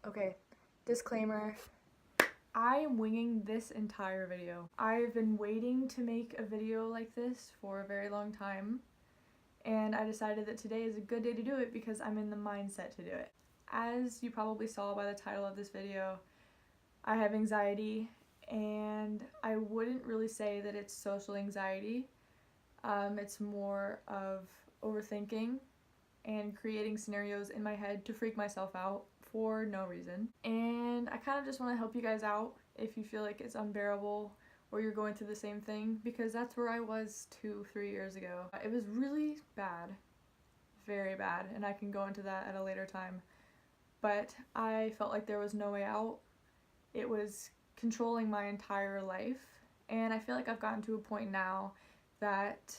Okay, disclaimer, I am winging this entire video. I've been waiting to make a video like this for a very long time, and I decided that today is a good day to do it because I'm in the mindset to do it. As you probably saw by the title of this video, I have anxiety, and I wouldn't really say that it's social anxiety. It's more of overthinking and creating scenarios in my head to freak myself out for no reason. And I kind of just want to help you guys out if you feel like it's unbearable or you're going through the same thing, because that's where I was 2-3 years ago. It was really bad, very bad, and I can go into that at a later time. But I felt like there was no way out. It was controlling my entire life, and I feel like I've gotten to a point now that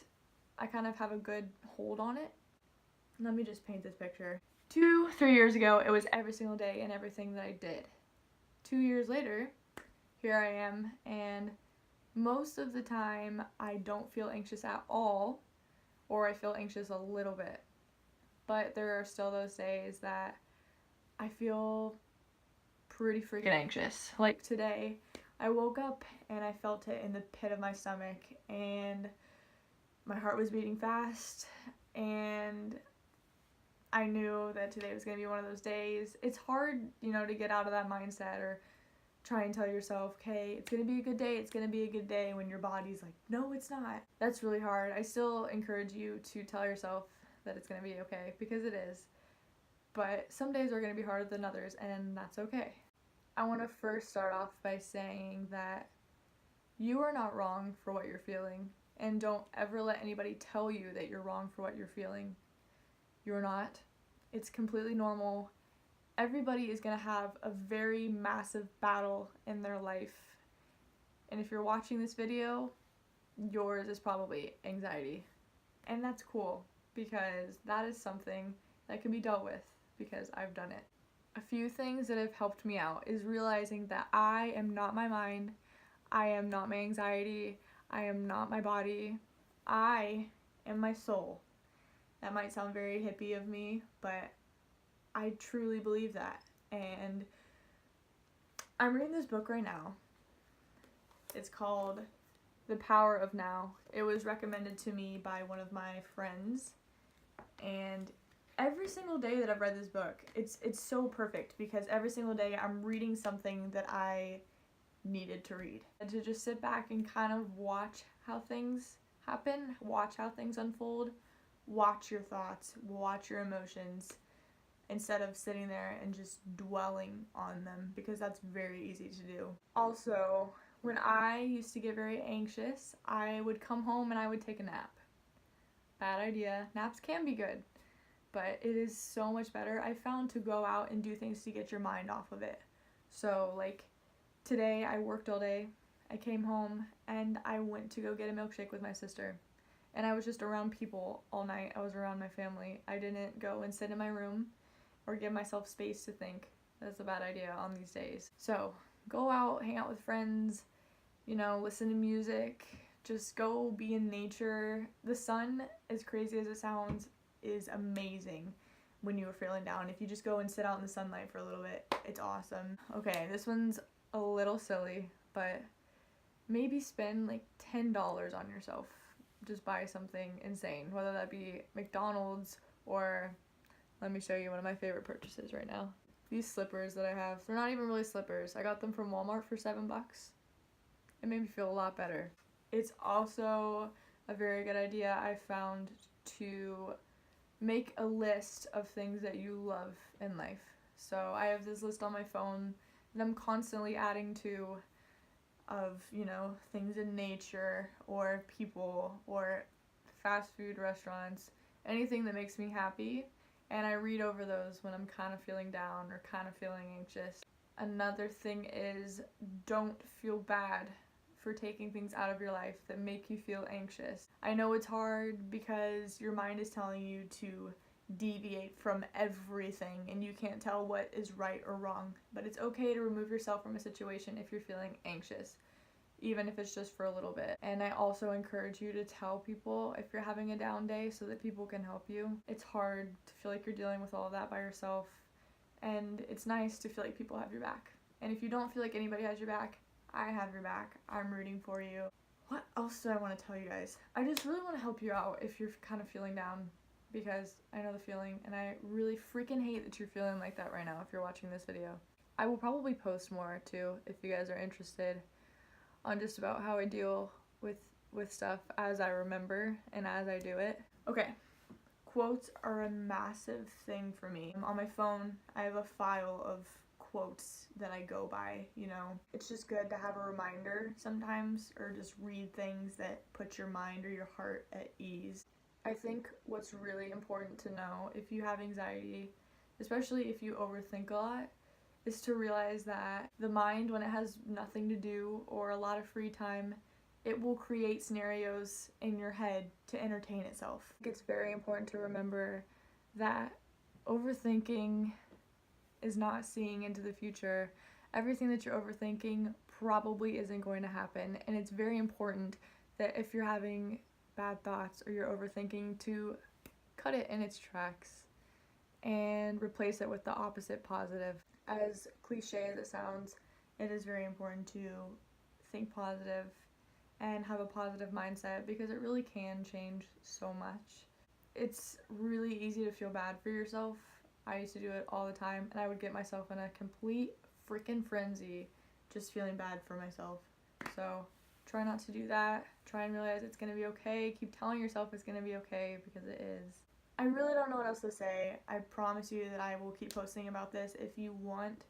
I kind of have a good hold on it. Let me just paint this picture. 2-3 years ago, it was every single day and everything that I did. 2 years later, here I am, and most of the time I don't feel anxious at all, or I feel anxious a little bit. But there are still those days that I feel pretty freaking anxious. Like today, I woke up and I felt it in the pit of my stomach, and my heart was beating fast, and I knew that today was going to be one of those days. It's hard, to get out of that mindset or try and tell yourself, okay, it's going to be a good day, it's going to be a good day, when your body's like, no, it's not. That's really hard. I still encourage you to tell yourself that it's going to be okay, because it is. But some days are going to be harder than others, and that's okay. I want to first start off by saying that you are not wrong for what you're feeling, and don't ever let anybody tell you that you're wrong for what you're feeling. You're not. It's completely normal. Everybody is going to have a very massive battle in their life. And if you're watching this video, yours is probably anxiety. And that's cool, because that is something that can be dealt with, because I've done it. A few things that have helped me out is realizing that I am not my mind, I am not my anxiety, I am not my body, I am my soul. That might sound very hippie of me, but I truly believe that. And I'm reading this book right now. It's called The Power of Now. It was recommended to me by one of my friends, and every single day that I've read this book, it's so perfect, because every single day I'm reading something that I needed to read. And to just sit back and kind of watch how things happen, watch how things unfold, watch your thoughts, watch your emotions, instead of sitting there and just dwelling on them, because that's very easy to do. Also, when I used to get very anxious, I would come home and I would take a nap. Bad idea. Naps can be good, but it is so much better, I found, to go out and do things to get your mind off of it. So, like, today I worked all day, I came home, and I went to go get a milkshake with my sister. And I was just around people all night. I was around my family. I didn't go and sit in my room or give myself space to think. That's a bad idea on these days. So, go out, hang out with friends, listen to music, just go be in nature. The sun, as crazy as it sounds, is amazing when you are feeling down. If you just go and sit out in the sunlight for a little bit, it's awesome. Okay, this one's a little silly, but maybe spend like $10 on yourself. Just buy something insane, whether that be McDonald's or, let me show you one of my favorite purchases right now. These slippers that I have, they're not even really slippers. I got them from Walmart for $7. It made me feel a lot better. It's also a very good idea, I found, to make a list of things that you love in life. So I have this list on my phone that I'm constantly adding to, of, things in nature or people or fast food restaurants, anything that makes me happy, and I read over those when I'm kind of feeling down or kind of feeling anxious. Another thing is, don't feel bad for taking things out of your life that make you feel anxious. I know it's hard because your mind is telling you to deviate from everything and you can't tell what is right or wrong, but it's okay to remove yourself from a situation if you're feeling anxious, even if it's just for a little bit. And I also encourage you to tell people if you're having a down day so that people can help you. It's hard to feel like you're dealing with all of that by yourself, And it's nice to feel like people have your back. And if you don't feel like anybody has your back, I have your back. I'm rooting for you. What else do I want to tell you guys? I just really want to help you out if you're kind of feeling down, because I know the feeling, and I really freaking hate that you're feeling like that right now if you're watching this video. I will probably post more too if you guys are interested on just about how I deal with stuff as I remember and as I do it. Okay, quotes are a massive thing for me. On my phone, I have a file of quotes that I go by, you know. It's just good to have a reminder sometimes, or just read things that put your mind or your heart at ease. I think what's really important to know if you have anxiety, especially if you overthink a lot, is to realize that the mind, when it has nothing to do or a lot of free time, it will create scenarios in your head to entertain itself. It's very important to remember that overthinking is not seeing into the future. Everything that you're overthinking probably isn't going to happen, and it's very important that if you're having bad thoughts or you're overthinking, to cut it in its tracks and replace it with the opposite, positive. As cliche as it sounds, it is very important to think positive and have a positive mindset, because it really can change so much. It's really easy to feel bad for yourself. I used to do it all the time, and I would get myself in a complete freaking frenzy just feeling bad for myself. So try not to do that. Try and realize it's going to be okay. Keep telling yourself it's going to be okay, because it is. I really don't know what else to say. I promise you that I will keep posting about this. If you want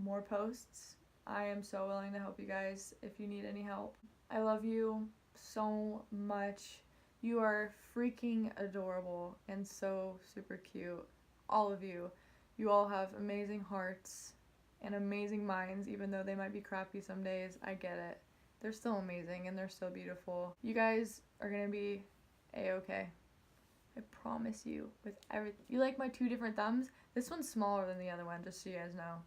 more posts, I am so willing to help you guys if you need any help. I love you so much. You are freaking adorable and so super cute. All of you. You all have amazing hearts and amazing minds, even though they might be crappy some days. I get it. They're still amazing and they're so beautiful. You guys are gonna be a-okay. I promise you, with everything. You like my 2 different thumbs? This one's smaller than the other one, just so you guys know.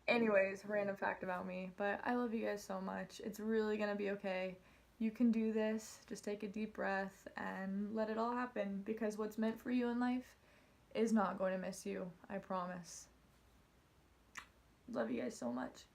Anyways, random fact about me, but I love you guys so much. It's really gonna be okay. You can do this. Just take a deep breath and let it all happen, because what's meant for you in life is not going to miss you. I promise. Love you guys so much.